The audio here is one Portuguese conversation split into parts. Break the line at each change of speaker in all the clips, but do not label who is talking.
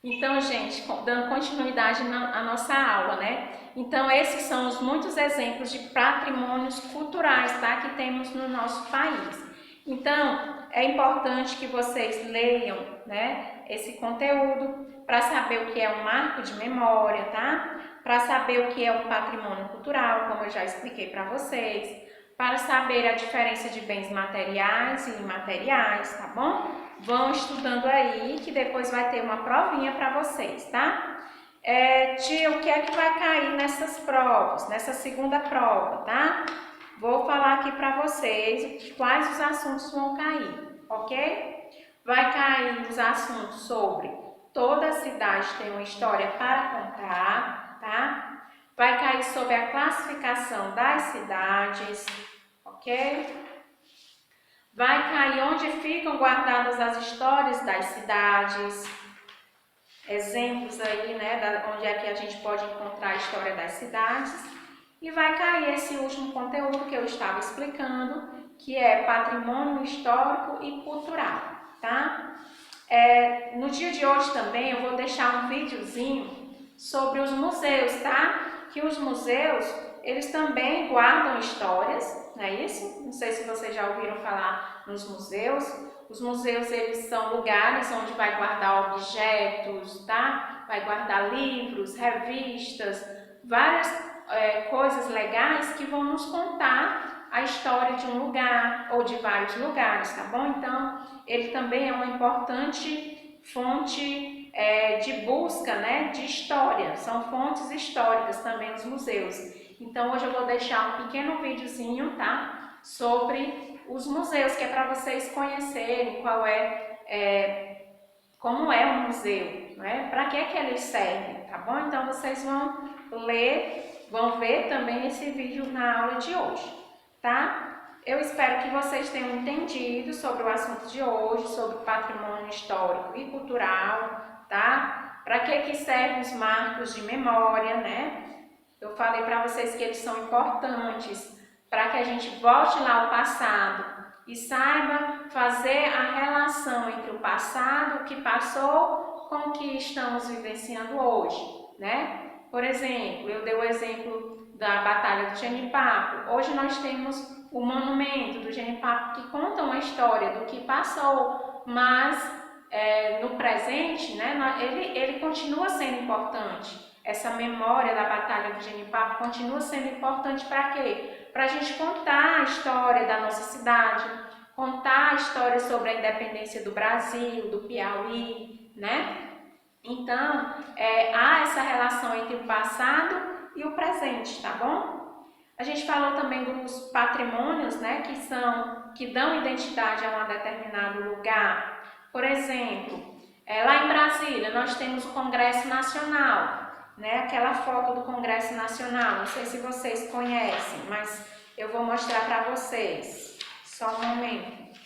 Então, gente, dando continuidade à nossa aula, né? Então, esses são os muitos exemplos de patrimônios culturais, tá? Que temos no nosso país. Então, é importante que vocês leiam, né, esse conteúdo para saber o que é um marco de memória, tá? Para saber o que é um patrimônio cultural, como eu já expliquei para vocês, para saber a diferença de bens materiais e imateriais, tá bom? Vão estudando aí, que depois vai ter uma provinha para vocês, tá? Tia, o que é que vai cair nessas provas, nessa segunda prova, tá? Vou falar aqui para vocês quais os assuntos vão cair, ok? Vai cair os assuntos sobre toda cidade tem uma história para contar, tá? Vai cair sobre a classificação das cidades, ok? Vai cair onde ficam guardadas as histórias das cidades, exemplos aí, né, onde é que a gente pode encontrar a história das cidades. E vai cair esse último conteúdo que eu estava explicando, que é patrimônio histórico e cultural, tá? No dia de hoje também eu vou deixar um videozinho sobre os museus, tá? Que os museus, eles também guardam histórias, não é isso? Não sei se vocês já ouviram falar nos museus. Os museus, eles são lugares onde vai guardar objetos, tá? Vai guardar livros, revistas, várias coisas legais que vão nos contar a história de um lugar ou de vários lugares, tá bom? Então, ele também é uma importante fonte de busca, né, de história. São fontes históricas também os museus. Então, hoje eu vou deixar um pequeno videozinho, tá? Sobre os museus, que é para vocês conhecerem como é um museu, né? Para que eles servem, tá bom? Então, vocês vão ler, vão ver também esse vídeo na aula de hoje, tá? Eu espero que vocês tenham entendido sobre o assunto de hoje, sobre patrimônio histórico e cultural, tá? Para que servem os marcos de memória, né? Eu falei para vocês que eles são importantes para que a gente volte lá ao passado e saiba fazer a relação entre o passado, o que passou, com o que estamos vivenciando hoje, né? Por exemplo, eu dei o exemplo da Batalha do Genipapo. Hoje nós temos o monumento do Genipapo que conta uma história do que passou, mas no presente, né, ele continua sendo importante. Essa memória da Batalha do Genipapo continua sendo importante para quê? Para a gente contar a história da nossa cidade, contar a história sobre a independência do Brasil, do Piauí, né? Então, há essa relação entre o passado e o presente, tá bom? A gente falou também dos patrimônios, né, que dão identidade a um determinado lugar. Por exemplo, lá em Brasília nós temos o Congresso Nacional, né, aquela foto do Congresso Nacional. Não sei se vocês conhecem, mas eu vou mostrar para vocês. Só um momento.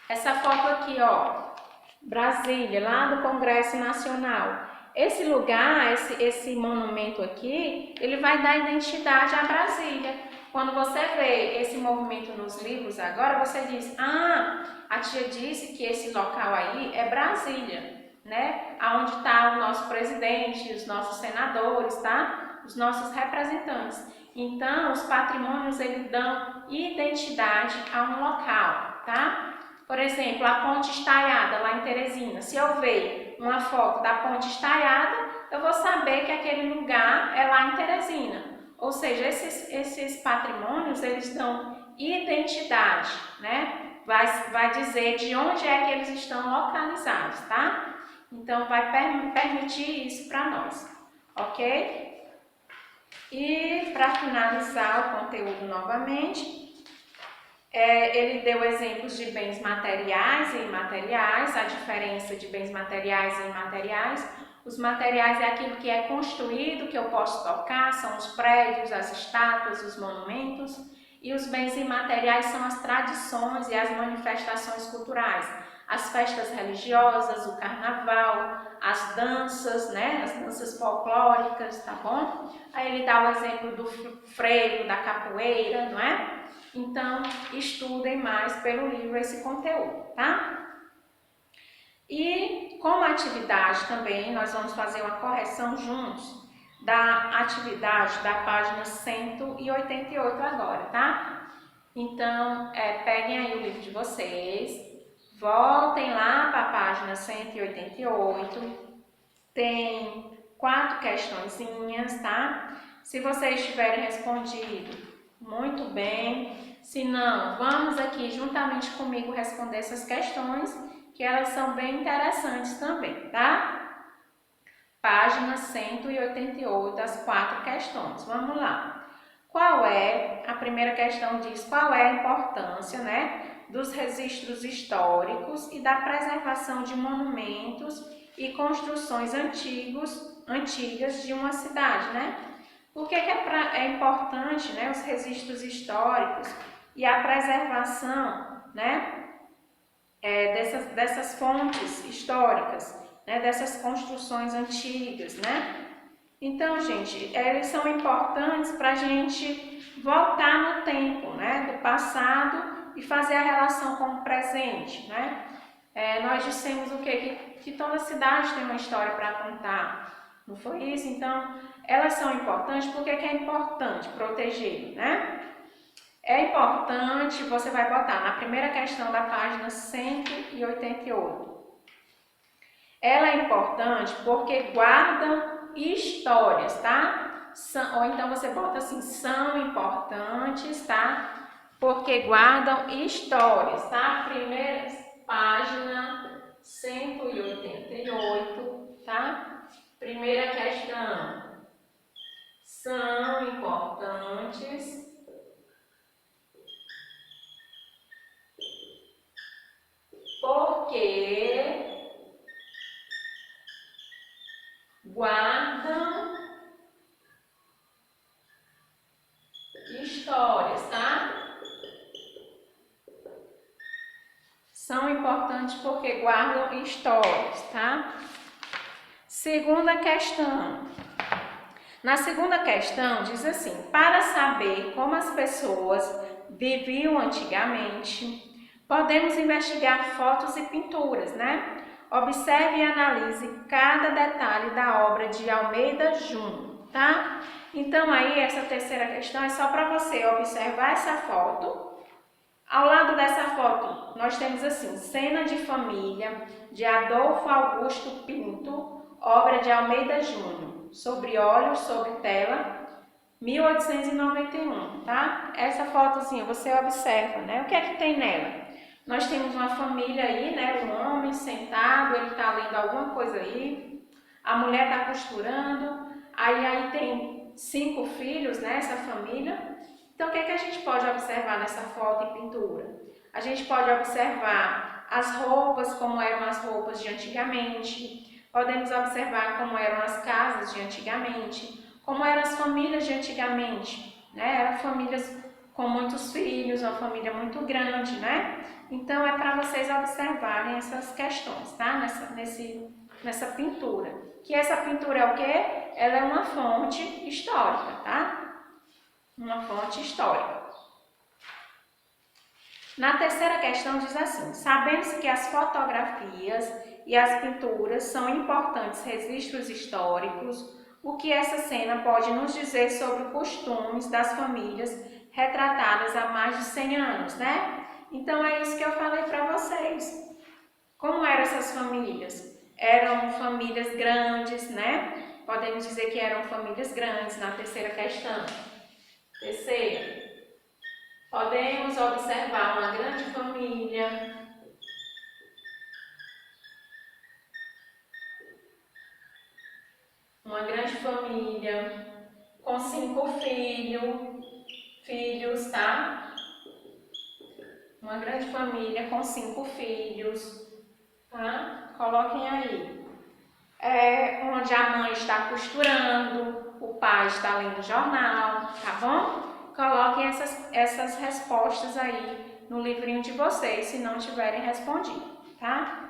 Essa foto aqui, ó. Brasília, lá do Congresso Nacional. Esse lugar, esse monumento aqui, ele vai dar identidade à Brasília. Quando você vê esse movimento nos livros agora, você diz, a tia disse que esse local aí é Brasília, né? Aonde está o nosso presidente, os nossos senadores, tá? Os nossos representantes. Então, os patrimônios, eles dão identidade a um local, tá? Por exemplo, a Ponte Estaiada, lá em Teresina. Se eu ver uma foto da Ponte Estaiada, eu vou saber que aquele lugar é lá em Teresina. Ou seja, esses patrimônios, eles dão identidade, né? Vai dizer de onde é que eles estão localizados, tá? Então, vai permitir isso para nós, ok? E para finalizar o conteúdo novamente, ele deu exemplos de bens materiais e imateriais, a diferença de bens materiais e imateriais. Os materiais é aquilo que é construído, que eu posso tocar, são os prédios, as estátuas, os monumentos. E os bens imateriais são as tradições e as manifestações culturais, as festas religiosas, o carnaval, as danças, né? As danças folclóricas, tá bom? Aí ele dá o exemplo do frevo, da capoeira, não é? Então, estudem mais pelo livro esse conteúdo, tá? E como atividade também, nós vamos fazer uma correção juntos da atividade da página 188 agora, tá? Então, peguem aí o livro de vocês, voltem lá para a página 188, tem 4 questõezinhas, tá? Se vocês tiverem respondido, muito bem. Se não, vamos aqui juntamente comigo responder essas questões, que elas são bem interessantes também, tá? Página 188, as 4 questões. Vamos lá. A primeira questão diz qual é a importância, né, dos registros históricos e da preservação de monumentos e construções antigas de uma cidade, né? Por que é importante, né, os registros históricos e a preservação, né, dessas fontes históricas, né, dessas construções antigas, né? Então, gente, eles são importantes para a gente voltar no tempo, né, do passado e fazer a relação com o presente, né? Nós dissemos o quê? Que toda cidade tem uma história para contar, não foi isso? Então, elas são importantes. Por que é importante proteger, né? É importante, você vai botar na primeira questão da página 188. Ela é importante porque guardam histórias, tá? Ou então você bota assim, são importantes, tá? Porque guardam histórias, tá? Primeira página 188, tá? Primeira questão. São importantes porque guardam histórias, tá? São importantes porque guardam histórias, tá? Segunda questão. Na segunda questão diz assim: para saber como as pessoas viviam antigamente, podemos investigar fotos e pinturas, né? Observe e analise cada detalhe da obra de Almeida Júnior, tá? Então aí essa terceira questão é só para você observar essa foto. Ao lado dessa foto nós temos assim, cena de família de Adolfo Augusto Pinto, obra de Almeida Júnior, sobre óleo, sobre tela, 1891, tá? Essa fotozinha você observa, né? O que é que tem nela? Nós temos uma família aí, né? Um homem sentado, ele está lendo alguma coisa aí, a mulher está costurando, aí tem 5 filhos nessa família. Então, o que é que a gente pode observar nessa foto e pintura? A gente pode observar as roupas, como eram as roupas de antigamente, podemos observar como eram as casas de antigamente, como eram as famílias de antigamente, né? Eram famílias com muitos filhos, uma família muito grande, né? Então, é para vocês observarem essas questões, tá? Nessa pintura. Que essa pintura é o quê? Ela é uma fonte histórica, tá? Uma fonte histórica. Na terceira questão diz assim: sabemos que as fotografias e as pinturas são importantes registros históricos. O que essa cena pode nos dizer sobre os costumes das famílias retratadas há mais de 100 anos, né? Então é isso que eu falei para vocês. Como eram essas famílias? Eram famílias grandes, né? Podemos dizer que eram famílias grandes na terceira questão. Terceira, podemos observar uma grande família. Uma grande família com 5 filhos, tá? Uma grande família com 5 filhos, tá? Coloquem aí. Onde a mãe está costurando, o pai está lendo jornal, tá bom? Coloquem essas respostas aí no livrinho de vocês, se não tiverem respondido, tá?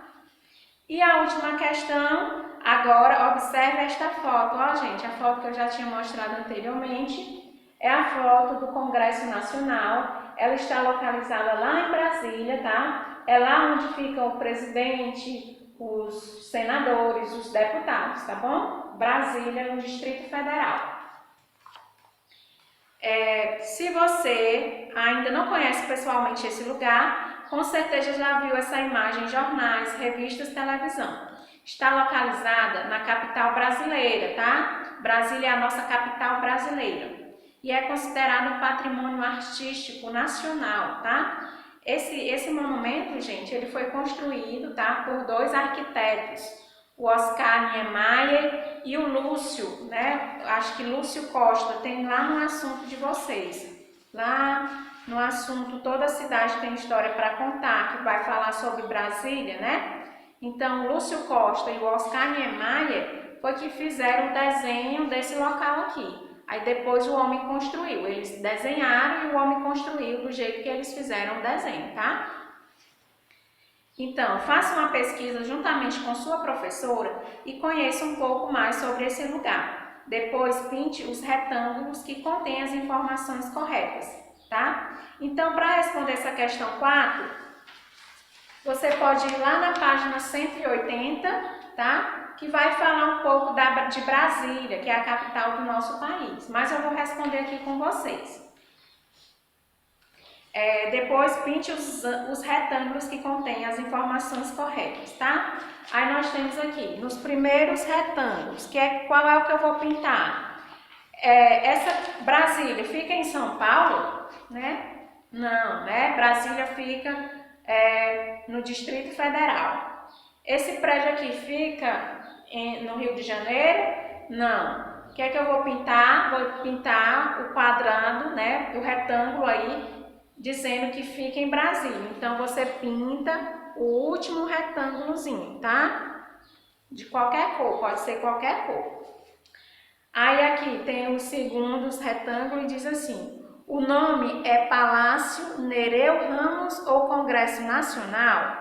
E a última questão, agora observe esta foto, ó gente, a foto que eu já tinha mostrado anteriormente, é a foto do Congresso Nacional, ela está localizada lá em Brasília, tá? É lá onde fica o presidente, os senadores, os deputados, tá bom? Brasília, no Distrito Federal. Se você ainda não conhece pessoalmente esse lugar, com certeza já viu essa imagem em jornais, revistas, televisão. Está localizada na capital brasileira, tá? Brasília é a nossa capital brasileira e é considerado patrimônio artístico nacional, tá? Esse monumento, gente, ele foi construído, tá, por dois arquitetos, o Oscar Niemeyer e o Lúcio, né? Acho que Lúcio Costa, tem lá no assunto de vocês. Lá no assunto Toda Cidade Tem História para Contar, que vai falar sobre Brasília, né? Então, o Lúcio Costa e o Oscar Niemeyer foi que fizeram o desenho desse local aqui. Aí depois o homem construiu. Eles desenharam e o homem construiu do jeito que eles fizeram o desenho, tá? Então, faça uma pesquisa juntamente com sua professora e conheça um pouco mais sobre esse lugar. Depois, pinte os retângulos que contêm as informações corretas, tá? Então, para responder essa questão 4, você pode ir lá na página 180, tá? Que vai falar um pouco de Brasília, que é a capital do nosso país. Mas eu vou responder aqui com vocês. Depois, pinte os retângulos que contêm as informações corretas, tá? Aí nós temos aqui, nos primeiros retângulos, qual é o que eu vou pintar? Essa Brasília fica em São Paulo, né? Não, né? Brasília fica no Distrito Federal. Esse prédio aqui fica no Rio de Janeiro? Não. O que é que eu vou pintar? Vou pintar o quadrado, né? O retângulo aí, dizendo que fica em Brasília. Então, você pinta o último retângulozinho, tá? De qualquer cor, pode ser qualquer cor. Aí aqui tem o segundo retângulo e diz assim: o nome é Palácio Nereu Ramos ou Congresso Nacional?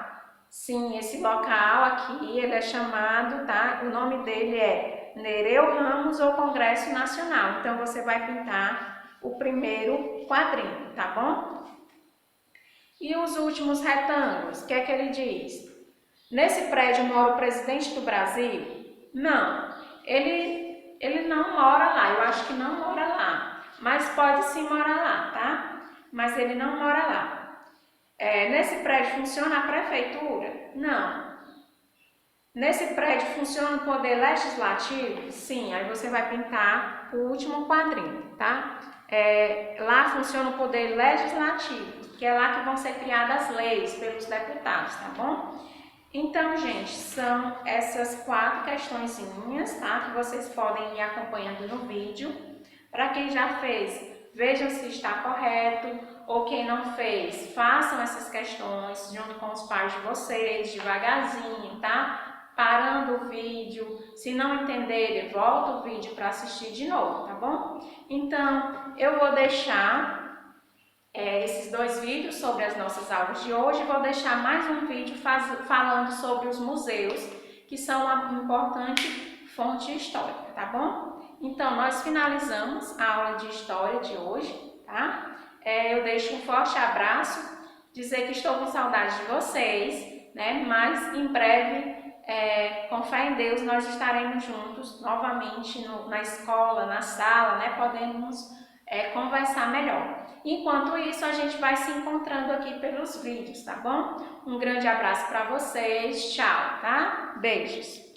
Sim, esse local aqui, ele é chamado, tá? O nome dele é Nereu Ramos ou Congresso Nacional. Então, você vai pintar o primeiro quadrinho, tá bom? E os últimos retângulos, o que é que ele diz? Nesse prédio mora o presidente do Brasil? Não, ele não mora lá, eu acho que não mora lá, mas pode sim morar lá, tá? Mas ele não mora lá. Nesse prédio funciona a prefeitura? Não. Nesse prédio funciona o poder legislativo? Sim, aí você vai pintar o último quadrinho, tá? Lá funciona o poder legislativo, que é lá que vão ser criadas as leis pelos deputados, tá bom? Então, gente, são essas 4 questõezinhas, tá? Que vocês podem ir acompanhando no vídeo. Para quem já fez, vejam se está correto, ou quem não fez, façam essas questões junto com os pais de vocês, devagarzinho, tá? Parando o vídeo, se não entenderem, volta o vídeo para assistir de novo, tá bom? Então, eu vou deixar esses 2 vídeos sobre as nossas aulas de hoje, vou deixar mais um vídeo falando sobre os museus, que são uma importante fonte histórica, tá bom? Então, nós finalizamos a aula de história de hoje, tá? Eu deixo um forte abraço, dizer que estou com saudade de vocês, né? Mas em breve, com fé em Deus, nós estaremos juntos novamente na escola, na sala, né? Podemos conversar melhor. Enquanto isso, a gente vai se encontrando aqui pelos vídeos, tá bom? Um grande abraço para vocês, tchau, tá? Beijos!